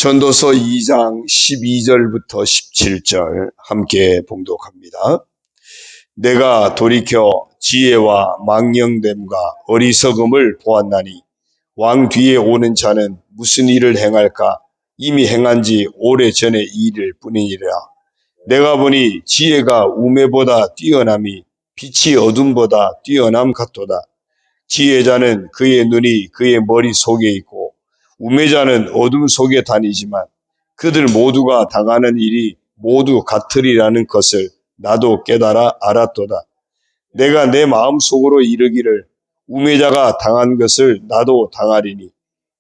전도서 2장 12절부터 17절 함께 봉독합니다. 내가 돌이켜 지혜와 망령됨과 어리석음을 보았나니 왕 뒤에 오는 자는 무슨 일을 행할까? 이미 행한 지 오래전의 일일 뿐이니라. 내가 보니 지혜가 우매보다 뛰어남이 빛이 어둠보다 뛰어남 같도다. 지혜자는 그의 눈이 그의 머릿속에 있고 우매자는 어둠 속에 다니지만 그들 모두가 당하는 일이 모두 같으리라는 것을 나도 깨달아 알았도다. 내가 내 마음속으로 이르기를 우매자가 당한 것을 나도 당하리니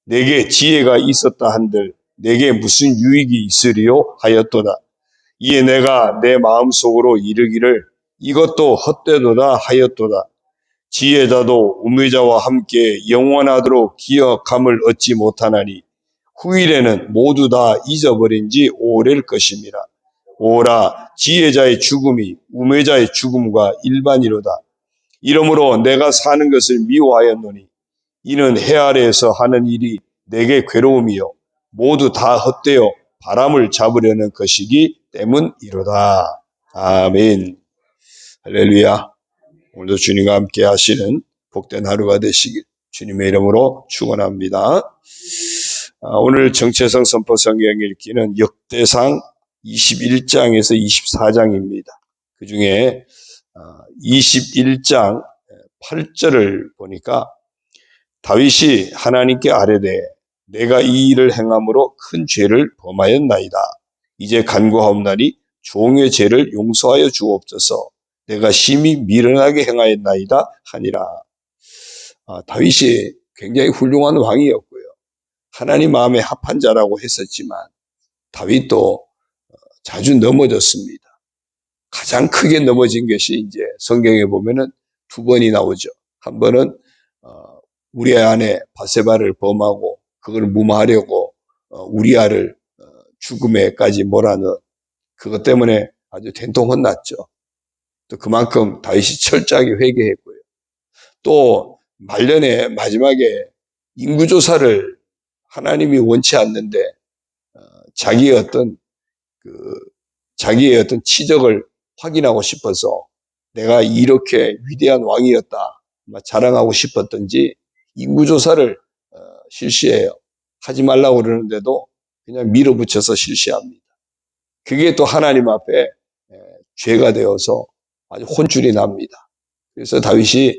내게 지혜가 있었다 한들 내게 무슨 유익이 있으리요 하였도다. 이에 내가 내 마음속으로 이르기를 이것도 헛되도다 하였도다. 지혜자도 우매자와 함께 영원하도록 기억함을 얻지 못하나니 후일에는 모두 다 잊어버린 지 오래일 것임이라. 오라, 지혜자의 죽음이 우매자의 죽음과 일반이로다. 이러므로 내가 사는 것을 미워하였노니 이는 해 아래에서 하는 일이 내게 괴로움이요 모두 다 헛되어 바람을 잡으려는 것이기 때문이로다. 아멘. 할렐루야. 오늘도 주님과 함께 하시는 복된 하루가 되시길 주님의 이름으로 축원합니다. 오늘 정체성 선포 성경 읽기는 역대상 21장에서 24장입니다. 그 중에 21장 8절을 보니까 다윗이 하나님께 아뢰되 내가 이 일을 행함으로 큰 죄를 범하였나이다. 이제 간구하옵나니 종의 죄를 용서하여 주옵소서. 내가 심히 미련하게 행하였나이다 하니라. 다윗이 굉장히 훌륭한 왕이었고요. 하나님 마음에 합한 자라고 했었지만 다윗도 자주 넘어졌습니다. 가장 크게 넘어진 것이 이제 성경에 보면은 두 번이 나오죠. 한 번은 우리아 아내 바세바를 범하고 그걸 무마하려고 우리아를 죽음에까지 몰아넣은 그것 때문에 아주 된통 혼났죠. 또 그만큼 다윗이 철저하게 회개했고요. 또 말년에 마지막에 인구조사를 하나님이 원치 않는데 자기의 어떤 치적을 확인하고 싶어서 내가 이렇게 위대한 왕이었다 자랑하고 싶었던지 인구조사를 실시해요. 하지 말라고 그러는데도 그냥 밀어붙여서 실시합니다. 그게 또 하나님 앞에 죄가 되어서 아주 혼쭐이 납니다. 그래서 다윗이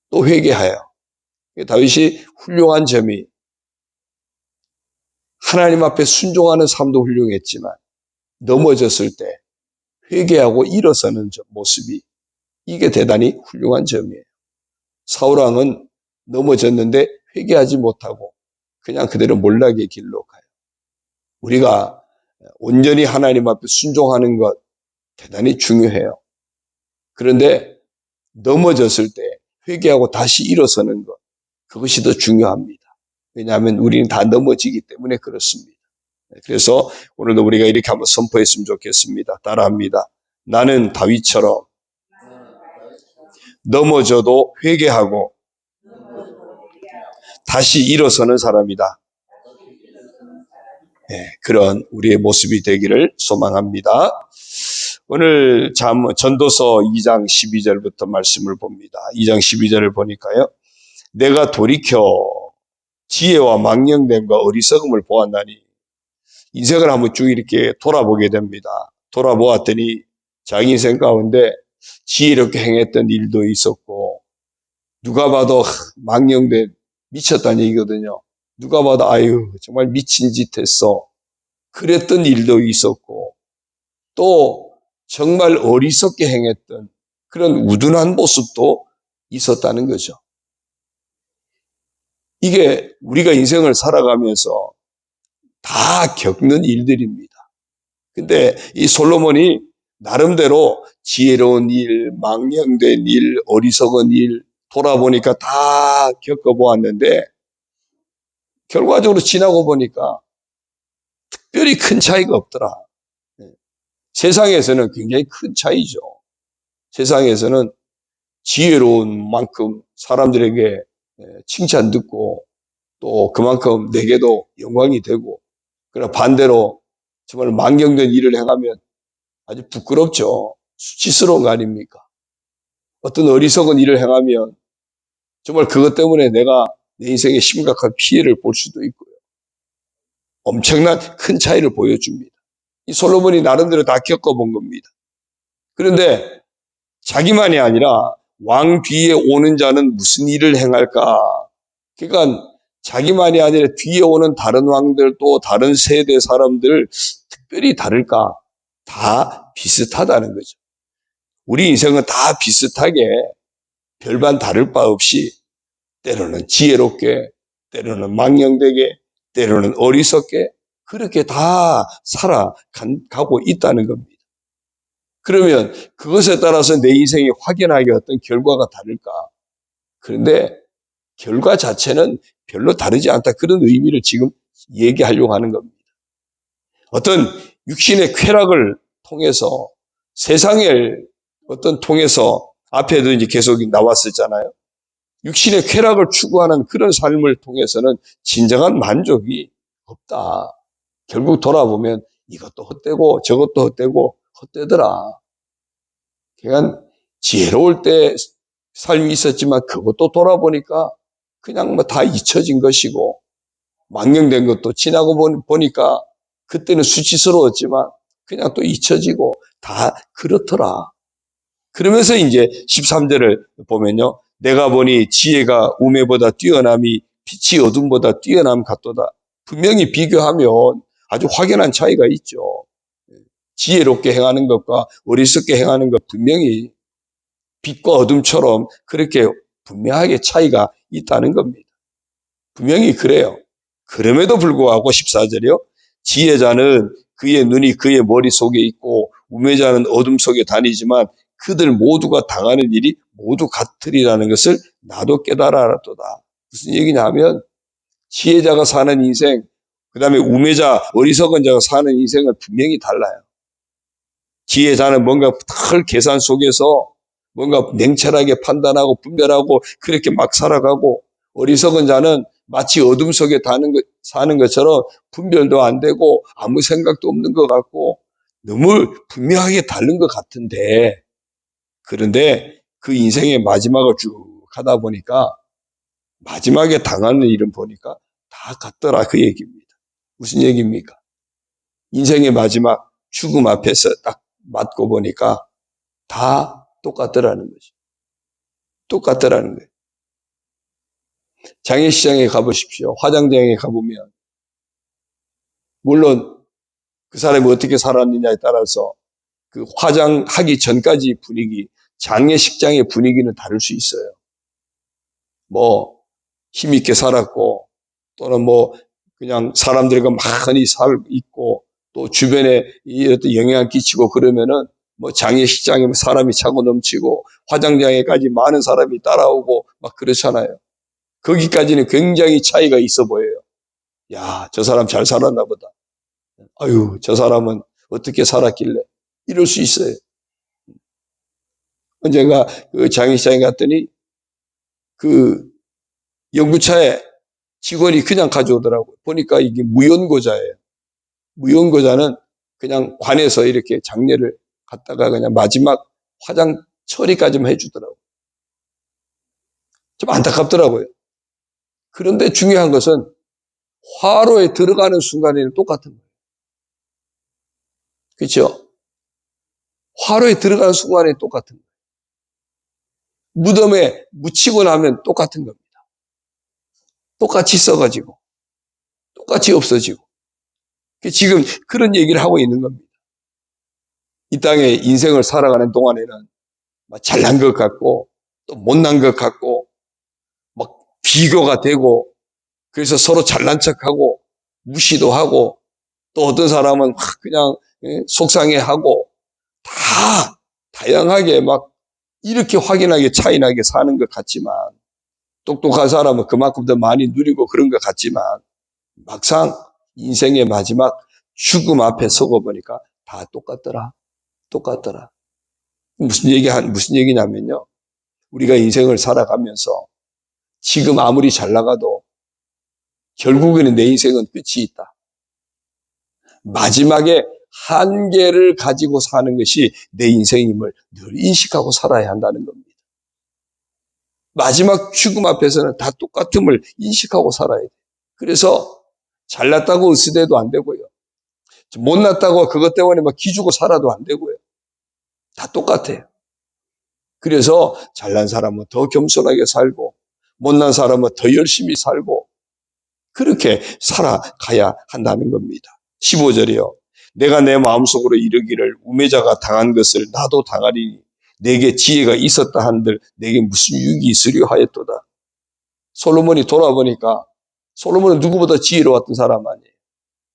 또 회개하여 다윗이 훌륭한 점이 하나님 앞에 순종하는 삶도 훌륭했지만 넘어졌을 때 회개하고 일어서는 모습이 이게 대단히 훌륭한 점이에요. 사울왕은 넘어졌는데 회개하지 못하고 그냥 그대로 몰락의 길로 가요. 우리가 온전히 하나님 앞에 순종하는 것 대단히 중요해요. 그런데 넘어졌을 때 회개하고 다시 일어서는 것 그것이 더 중요합니다. 왜냐하면 우리는 다 넘어지기 때문에 그렇습니다. 그래서 오늘도 우리가 이렇게 한번 선포했으면 좋겠습니다. 따라합니다. 나는 다윗처럼 넘어져도 회개하고 다시 일어서는 사람이다. 그런 우리의 모습이 되기를 소망합니다. 오늘 전도서 2장 12절부터 말씀을 봅니다. 2장 12절을 보니까요. 내가 돌이켜 지혜와 망령됨과 어리석음을 보았나니 인생을 한번 쭉 이렇게 돌아보게 됩니다. 돌아보았더니 자기 인생 가운데 지혜롭게 행했던 일도 있었고 누가 봐도 망령된 미쳤다는 얘기거든요. 누가 봐도 아유 정말 미친 짓 했어. 그랬던 일도 있었고 또 정말 어리석게 행했던 그런 우둔한 모습도 있었다는 거죠. 이게 우리가 인생을 살아가면서 다 겪는 일들입니다. 근데 이 솔로몬이 나름대로 지혜로운 일, 망령된 일, 어리석은 일 돌아보니까 다 겪어보았는데 결과적으로 지나고 보니까 특별히 큰 차이가 없더라. 세상에서는 굉장히 큰 차이죠. 세상에서는 지혜로운 만큼 사람들에게 칭찬 듣고 또 그만큼 내게도 영광이 되고 그러나 반대로 정말 망령된 일을 행하면 아주 부끄럽죠. 수치스러운 거 아닙니까? 어떤 어리석은 일을 행하면 정말 그것 때문에 내가 내 인생에 심각한 피해를 볼 수도 있고요. 엄청난 큰 차이를 보여줍니다. 이 솔로몬이 나름대로 다 겪어본 겁니다. 그런데 자기만이 아니라 왕 뒤에 오는 자는 무슨 일을 행할까? 그러니까 자기만이 아니라 뒤에 오는 다른 왕들 또 다른 세대 사람들 특별히 다를까? 다 비슷하다는 거죠. 우리 인생은 다 비슷하게 별반 다를 바 없이 때로는 지혜롭게, 때로는 망령되게, 때로는 어리석게 그렇게 다 살아가고 있다는 겁니다. 그러면 그것에 따라서 내 인생이 확연하게 어떤 결과가 다를까? 그런데 결과 자체는 별로 다르지 않다. 그런 의미를 지금 얘기하려고 하는 겁니다. 어떤 육신의 쾌락을 통해서 세상을 어떤 통해서 앞에도 이제 계속 나왔었잖아요. 육신의 쾌락을 추구하는 그런 삶을 통해서는 진정한 만족이 없다. 결국 돌아보면 이것도 헛되고 저것도 헛되고 헛되더라. 그러니까 지혜로울 때 삶이 있었지만 그것도 돌아보니까 그냥 뭐 다 잊혀진 것이고 망령된 것도 지나고 보니까 그때는 수치스러웠지만 그냥 또 잊혀지고 다 그렇더라. 그러면서 이제 13절을 보면요. 내가 보니 지혜가 우매보다 뛰어남이 빛이 어둠보다 뛰어남 같도다. 분명히 비교하면 아주 확연한 차이가 있죠. 지혜롭게 행하는 것과 어리석게 행하는 것 분명히 빛과 어둠처럼 그렇게 분명하게 차이가 있다는 겁니다. 분명히 그래요. 그럼에도 불구하고 14절이요. 지혜자는 그의 눈이 그의 머릿속에 있고 우매자는 어둠 속에 다니지만 그들 모두가 당하는 일이 모두 같으리라는 것을 나도 깨달아라도다. 무슨 얘기냐 하면 지혜자가 사는 인생, 그 다음에 우매자, 어리석은 자가 사는 인생은 분명히 달라요. 지혜자는 뭔가 털 계산 속에서 뭔가 냉철하게 판단하고 분별하고 그렇게 막 살아가고 어리석은 자는 마치 어둠 속에 사는 것처럼 분별도 안 되고 아무 생각도 없는 것 같고 너무 분명하게 다른 것 같은데 그런데 그 인생의 마지막을 쭉 하다 보니까 마지막에 당하는 일은 보니까 다 같더라 그 얘기입니다. 무슨 얘기입니까? 인생의 마지막 죽음 앞에서 딱 맞고 보니까 다 똑같더라는 거죠. 똑같더라는 거예요. 장례시장에 가보십시오. 화장장에 가보면 물론 그 사람이 어떻게 살았느냐에 따라서 그 화장하기 전까지 분위기, 장례식장의 분위기는 다를 수 있어요. 뭐 힘있게 살았고 또는 뭐 그냥 사람들과 많이 있고 또 주변에 어떤 영향을 끼치고 그러면은 뭐 장례식장에 사람이 차고 넘치고 화장장에까지 많은 사람이 따라오고 막 그렇잖아요. 거기까지는 굉장히 차이가 있어 보여요. 야, 저 사람 잘 살았나 보다. 아유, 저 사람은 어떻게 살았길래 이럴 수 있어요. 언젠가 그 장례식장에 갔더니 그 연구차에 직원이 그냥 가져오더라고요. 보니까 이게 무연고자예요. 무연고자는 그냥 관에서 이렇게 장례를 갔다가 그냥 마지막 화장 처리까지만 해주더라고요. 좀 안타깝더라고요. 그런데 중요한 것은 화로에 들어가는 순간에는 똑같은 거예요. 그렇죠? 화로에 들어가는 순간에 똑같은 거예요. 무덤에 묻히고 나면 똑같은 겁니다. 똑같이 써가지고 똑같이 없어지고 지금 그런 얘기를 하고 있는 겁니다. 이 땅에 인생을 살아가는 동안에는 잘난 것 같고 또 못난 것 같고 막 비교가 되고 그래서 서로 잘난 척하고 무시도 하고 또 어떤 사람은 그냥 속상해하고 다 다양하게 막 이렇게 확연하게 차이나게 사는 것 같지만 똑똑한 사람은 그만큼 더 많이 누리고 그런 것 같지만 막상 인생의 마지막 죽음 앞에 서고 보니까 다 똑같더라. 똑같더라. 무슨 얘기냐면요. 우리가 인생을 살아가면서 지금 아무리 잘 나가도 결국에는 내 인생은 끝이 있다. 마지막에 한계를 가지고 사는 것이 내 인생임을 늘 인식하고 살아야 한다는 겁니다. 마지막 죽음 앞에서는 다 똑같음을 인식하고 살아야 돼요. 그래서 잘났다고 으스대도 안 되고요. 못났다고 그것 때문에 막 기주고 살아도 안 되고요. 다 똑같아요. 그래서 잘난 사람은 더 겸손하게 살고 못난 사람은 더 열심히 살고 그렇게 살아가야 한다는 겁니다. 15절이요. 내가 내 마음속으로 이르기를 우매자가 당한 것을 나도 당하리니 내게 지혜가 있었다 한들 내게 무슨 유익이 있으려 하였도다. 솔로몬이 돌아보니까 솔로몬은 누구보다 지혜로웠던 사람 아니에요.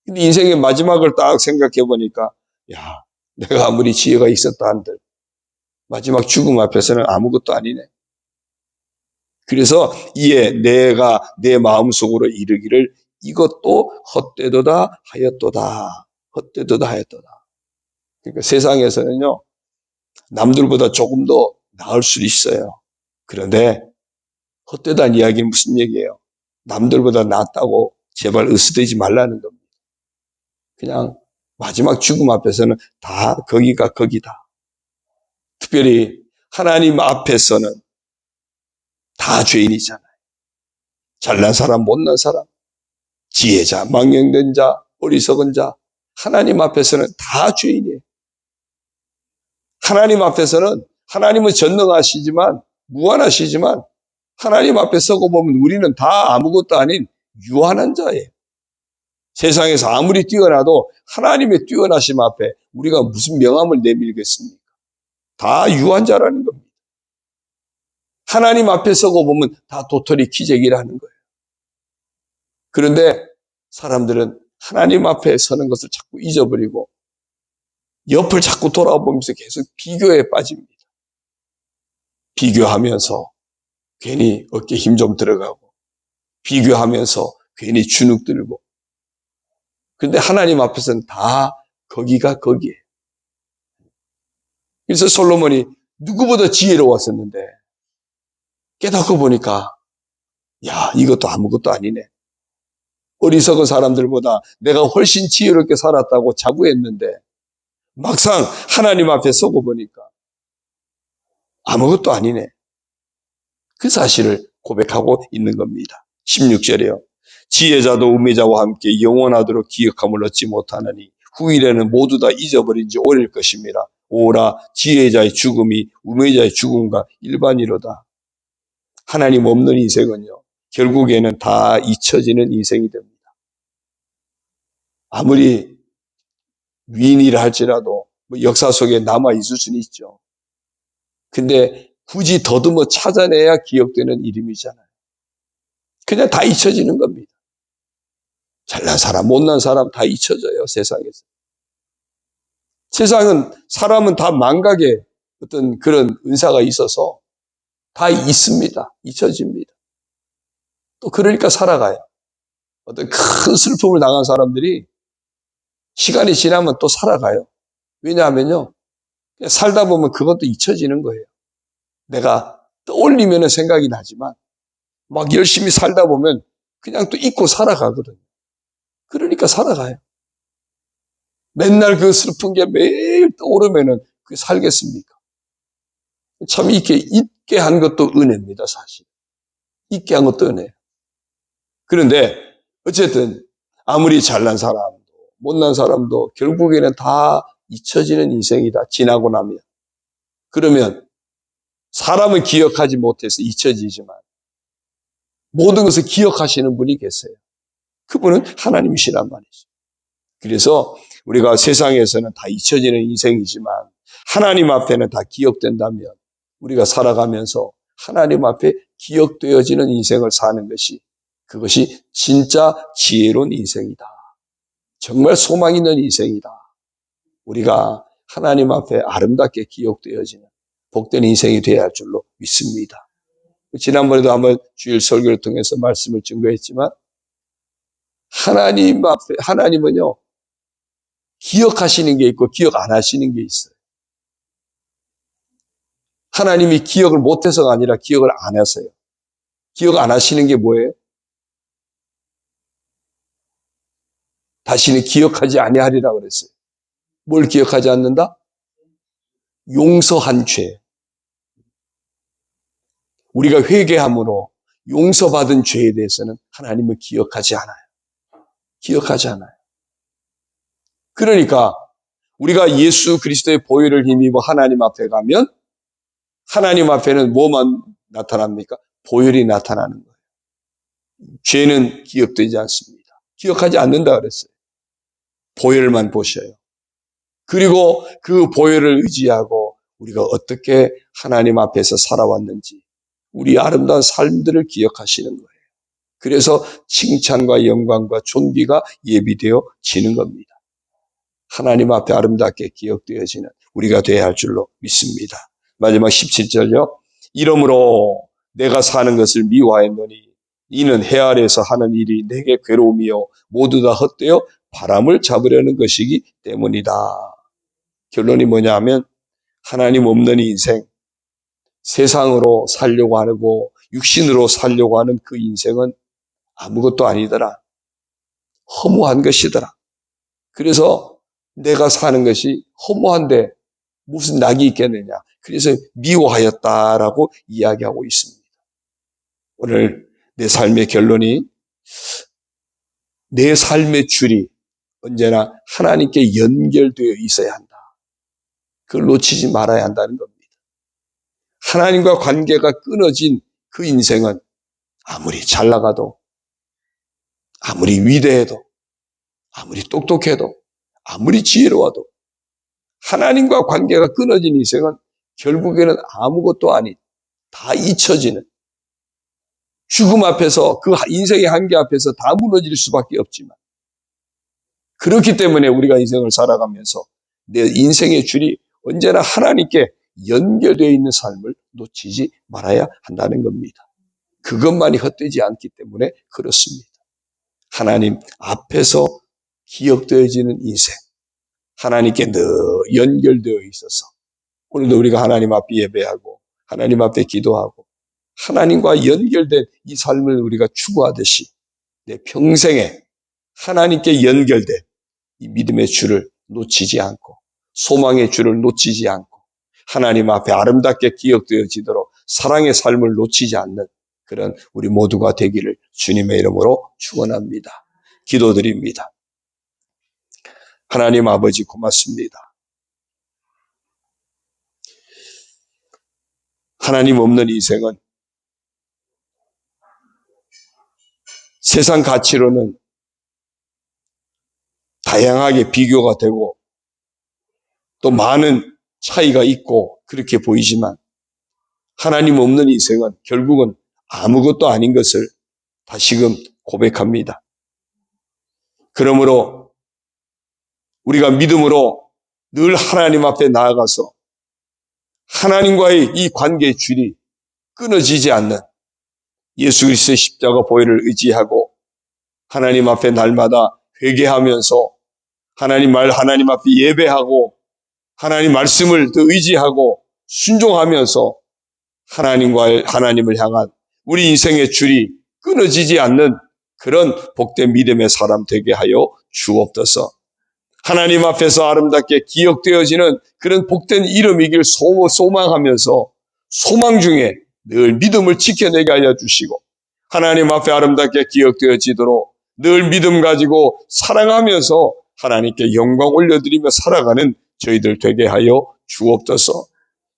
근데 인생의 마지막을 딱 생각해 보니까 야, 내가 아무리 지혜가 있었다 한들 마지막 죽음 앞에서는 아무것도 아니네. 그래서 이에 내가 내 마음속으로 이르기를 이것도 헛되도다 하였도다. 헛되도다 하였도다. 그러니까 세상에서는요. 남들보다 조금 더 나을 수 있어요. 그런데 헛되다는 이야기는 무슨 얘기예요? 남들보다 낫다고 제발 으스대지 말라는 겁니다. 그냥 마지막 죽음 앞에서는 다 거기가 거기다. 특별히 하나님 앞에서는 다 죄인이잖아요. 잘난 사람, 못난 사람, 지혜자, 망령된 자, 어리석은 자, 하나님 앞에서는 다 죄인이에요. 하나님 앞에서는 하나님은 전능하시지만 무한하시지만 하나님 앞에 서고 보면 우리는 다 아무것도 아닌 유한한 자예요. 세상에서 아무리 뛰어나도 하나님의 뛰어나심 앞에 우리가 무슨 명함을 내밀겠습니까? 다 유한 자라는 겁니다. 하나님 앞에 서고 보면 다 도토리 키재기라는 거예요. 그런데 사람들은 하나님 앞에 서는 것을 자꾸 잊어버리고 옆을 자꾸 돌아보면서 계속 비교에 빠집니다. 비교하면서 괜히 어깨 힘 좀 들어가고 비교하면서 괜히 주눅 들고 그런데 하나님 앞에서는 다 거기가 거기에요. 그래서 솔로몬이 누구보다 지혜로웠었는데 깨닫고 보니까 야 이것도 아무것도 아니네. 어리석은 사람들보다 내가 훨씬 지혜롭게 살았다고 자부했는데 막상 하나님 앞에 서고 보니까 아무것도 아니네. 그 사실을 고백하고 있는 겁니다. 16절에요. 지혜자도 우매자와 함께 영원하도록 기억함을 얻지 못하느니 후일에는 모두 다 잊어버린 지 오래일 것입니다. 오라 지혜자의 죽음이 우매자의 죽음과 일반이로다. 하나님 없는 인생은요. 결국에는 다 잊혀지는 인생이 됩니다. 아무리 위인이라 할지라도 역사 속에 남아있을 수는 있죠. 근데 굳이 더듬어 찾아내야 기억되는 이름이잖아요. 그냥 다 잊혀지는 겁니다. 잘난 사람, 못난 사람 다 잊혀져요, 세상에서. 세상은 사람은 다 망각의 어떤 그런 은사가 있어서 다 있습니다. 잊혀집니다. 또 그러니까 살아가요. 어떤 큰 슬픔을 당한 사람들이 시간이 지나면 또 살아가요. 왜냐하면요. 살다 보면 그것도 잊혀지는 거예요. 내가 떠올리면 생각이 나지만 막 열심히 살다 보면 그냥 또 잊고 살아가거든요. 그러니까 살아가요. 맨날 그 슬픈 게 매일 떠오르면은 그 살겠습니까? 참 이렇게 잊게 한 것도 은혜입니다, 사실. 잊게 한 것도 은혜예요. 그런데 어쨌든 아무리 잘난 사람도 못난 사람도 결국에는 다 잊혀지는 인생이다. 지나고 나면. 그러면 사람은 기억하지 못해서 잊혀지지만 모든 것을 기억하시는 분이 계세요. 그분은 하나님이시란 말이죠. 그래서 우리가 세상에서는 다 잊혀지는 인생이지만 하나님 앞에는 다 기억된다면 우리가 살아가면서 하나님 앞에 기억되어지는 인생을 사는 것이 그것이 진짜 지혜로운 인생이다. 정말 소망 있는 인생이다. 우리가 하나님 앞에 아름답게 기억되어지는 복된 인생이 되어야 할 줄로 믿습니다. 지난번에도 한번 주일 설교를 통해서 말씀을 증거했지만 하나님 앞에 하나님은요. 기억하시는 게 있고 기억 안 하시는 게 있어요. 하나님이 기억을 못해서가 아니라 기억을 안 하세요. 기억 안 하시는 게 뭐예요? 다시는 기억하지 아니하리라 그랬어요. 뭘 기억하지 않는다? 용서한 죄. 우리가 회개함으로 용서받은 죄에 대해서는 하나님은 기억하지 않아요. 기억하지 않아요. 그러니까 우리가 예수 그리스도의 보혈을 힘입어 하나님 앞에 가면 하나님 앞에는 뭐만 나타납니까? 보혈이 나타나는 거예요. 죄는 기억되지 않습니다. 기억하지 않는다 그랬어요. 보혈만 보셔요. 그리고 그 보혈을 의지하고 우리가 어떻게 하나님 앞에서 살아왔는지 우리 아름다운 삶들을 기억하시는 거예요. 그래서 칭찬과 영광과 존귀가 예비되어지는 겁니다. 하나님 앞에 아름답게 기억되어지는 우리가 되어야 할 줄로 믿습니다. 마지막 17절요. 이러므로 내가 사는 것을 미워하였노니 이는 해 아래에서 하는 일이 내게 괴로움이요 모두 다 헛되어 바람을 잡으려는 것이기 때문이다. 결론이 뭐냐 하면 하나님 없는 인생, 세상으로 살려고 하고 육신으로 살려고 하는 그 인생은 아무것도 아니더라. 허무한 것이더라. 그래서 내가 사는 것이 허무한데 무슨 낙이 있겠느냐. 그래서 미워하였다라고 이야기하고 있습니다. 오늘 내 삶의 결론이 내 삶의 줄이 언제나 하나님께 연결되어 있어야 한다. 그걸 놓치지 말아야 한다는 겁니다. 하나님과 관계가 끊어진 그 인생은 아무리 잘 나가도 아무리 위대해도 아무리 똑똑해도 아무리 지혜로워도 하나님과 관계가 끊어진 인생은 결국에는 아무것도 아닌 다 잊혀지는 죽음 앞에서 그 인생의 한계 앞에서 다 무너질 수밖에 없지만 그렇기 때문에 우리가 인생을 살아가면서 내 인생의 줄이 언제나 하나님께 연결되어 있는 삶을 놓치지 말아야 한다는 겁니다. 그것만이 헛되지 않기 때문에 그렇습니다. 하나님 앞에서 기억되어지는 인생, 하나님께 늘 연결되어 있어서 오늘도 우리가 하나님 앞에 예배하고 하나님 앞에 기도하고 하나님과 연결된 이 삶을 우리가 추구하듯이 내 평생에 하나님께 연결된 이 믿음의 줄을 놓치지 않고 소망의 줄을 놓치지 않고 하나님 앞에 아름답게 기억되어지도록 사랑의 삶을 놓치지 않는 그런 우리 모두가 되기를 주님의 이름으로 축원합니다. 기도드립니다. 하나님 아버지 고맙습니다. 하나님 없는 인생은 세상 가치로는 다양하게 비교가 되고 또 많은 차이가 있고 그렇게 보이지만 하나님 없는 인생은 결국은 아무것도 아닌 것을 다시금 고백합니다. 그러므로 우리가 믿음으로 늘 하나님 앞에 나아가서 하나님과의 이 관계의 줄이 끊어지지 않는 예수 그리스도의 십자가 보혈을 의지하고 하나님 앞에 날마다 회개하면서 하나님 앞에 예배하고 하나님 말씀을 더 의지하고 순종하면서 하나님을 향한 우리 인생의 줄이 끊어지지 않는 그런 복된 믿음의 사람 되게 하여 주옵소서. 하나님 앞에서 아름답게 기억되어지는 그런 복된 이름이길 소망하면서 소망 중에 늘 믿음을 지켜내게 하여 주시고 하나님 앞에 아름답게 기억되어지도록 늘 믿음 가지고 사랑하면서 하나님께 영광 올려드리며 살아가는 저희들 되게 하여 주옵소서.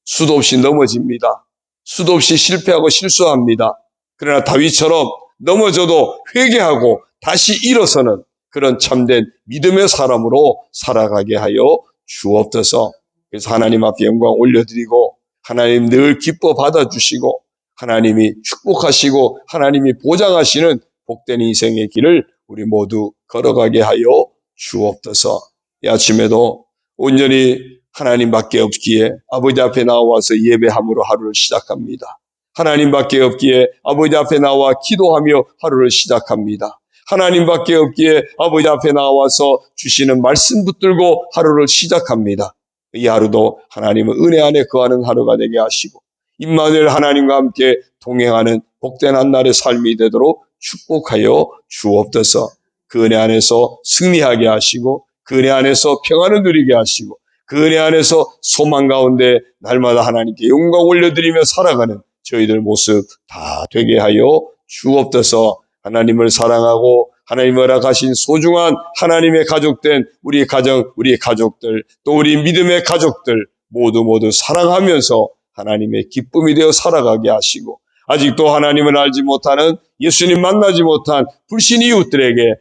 수도 없이 넘어집니다. 수도 없이 실패하고 실수합니다. 그러나 다윗처럼 넘어져도 회개하고 다시 일어서는 그런 참된 믿음의 사람으로 살아가게 하여 주옵소서. 그래서 하나님 앞에 영광 올려드리고 하나님 늘 기뻐 받아주시고 하나님이 축복하시고 하나님이 보장하시는 복된 인생의 길을 우리 모두 걸어가게 하여 주옵소서. 이 아침에도 온전히 하나님밖에 없기에 아버지 앞에 나와서 예배함으로 하루를 시작합니다. 하나님밖에 없기에 아버지 앞에 나와 기도하며 하루를 시작합니다. 하나님밖에 없기에 아버지 앞에 나와서 주시는 말씀 붙들고 하루를 시작합니다. 이 하루도 하나님은 은혜 안에 거하는 하루가 되게 하시고 임마누엘 하나님과 함께 동행하는 복된 한 날의 삶이 되도록 축복하여 주옵소서. 그 은혜 안에서 승리하게 하시고 그 은혜 안에서 평안을 누리게 하시고 그 은혜 안에서 소망 가운데 날마다 하나님께 영광 올려드리며 살아가는 저희들 모습 다 되게 하여 주옵소서. 하나님을 사랑하고 하나님 허락하신 소중한 하나님의 가족된 우리 가정, 우리 가족들, 또 우리 믿음의 가족들 모두 사랑하면서 하나님의 기쁨이 되어 살아가게 하시고 아직도 하나님을 알지 못하는 예수님 만나지 못한 불신 이웃들에게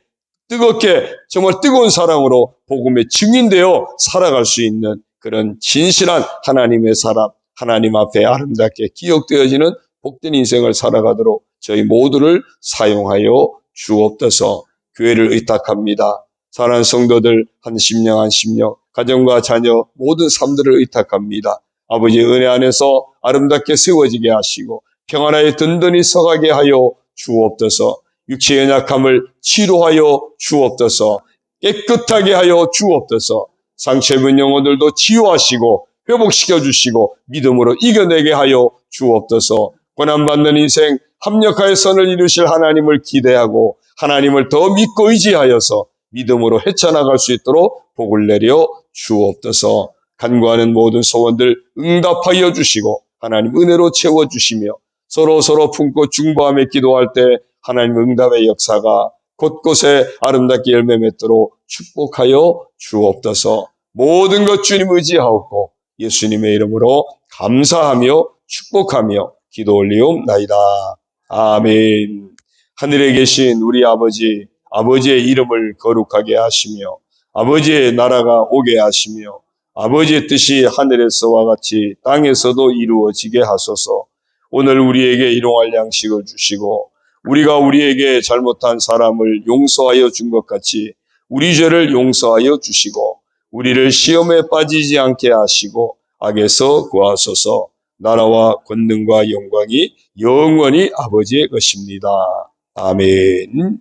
뜨겁게 정말 뜨거운 사랑으로 복음의 증인되어 살아갈 수 있는 그런 진실한 하나님의 사람, 하나님 앞에 아름답게 기억되어지는 복된 인생을 살아가도록 저희 모두를 사용하여 주옵소서. 교회를 의탁합니다. 사랑하는 성도들 한 심령 가정과 자녀 모든 삶들을 의탁합니다. 아버지의 은혜 안에서 아름답게 세워지게 하시고 평안하게 든든히 서가게 하여 주옵소서. 육체의 연약함을 치료하여 주옵소서. 깨끗하게 하여 주옵소서. 상처 입은 영혼들도 치유하시고 회복시켜 주시고 믿음으로 이겨내게 하여 주옵소서. 고난받는 인생 합력하여 선을 이루실 하나님을 기대하고 하나님을 더 믿고 의지하여서 믿음으로 헤쳐나갈 수 있도록 복을 내려 주옵소서. 간구하는 모든 소원들 응답하여 주시고 하나님 은혜로 채워주시며 서로 품고 중보하며 기도할 때 하나님 응답의 역사가 곳곳에 아름답게 열매 맺도록 축복하여 주옵소서. 모든 것 주님 의지하옵고 예수님의 이름으로 감사하며 축복하며 기도 올리옵나이다. 아멘. 하늘에 계신 우리 아버지, 아버지의 이름을 거룩하게 하시며 아버지의 나라가 오게 하시며 아버지의 뜻이 하늘에서와 같이 땅에서도 이루어지게 하소서. 오늘 우리에게 일용할 양식을 주시고 우리가 우리에게 잘못한 사람을 용서하여 준 것 같이 우리 죄를 용서하여 주시고 우리를 시험에 빠지지 않게 하시고 악에서 구하소서. 나라와 권능과 영광이 영원히 아버지의 것입니다. 아멘.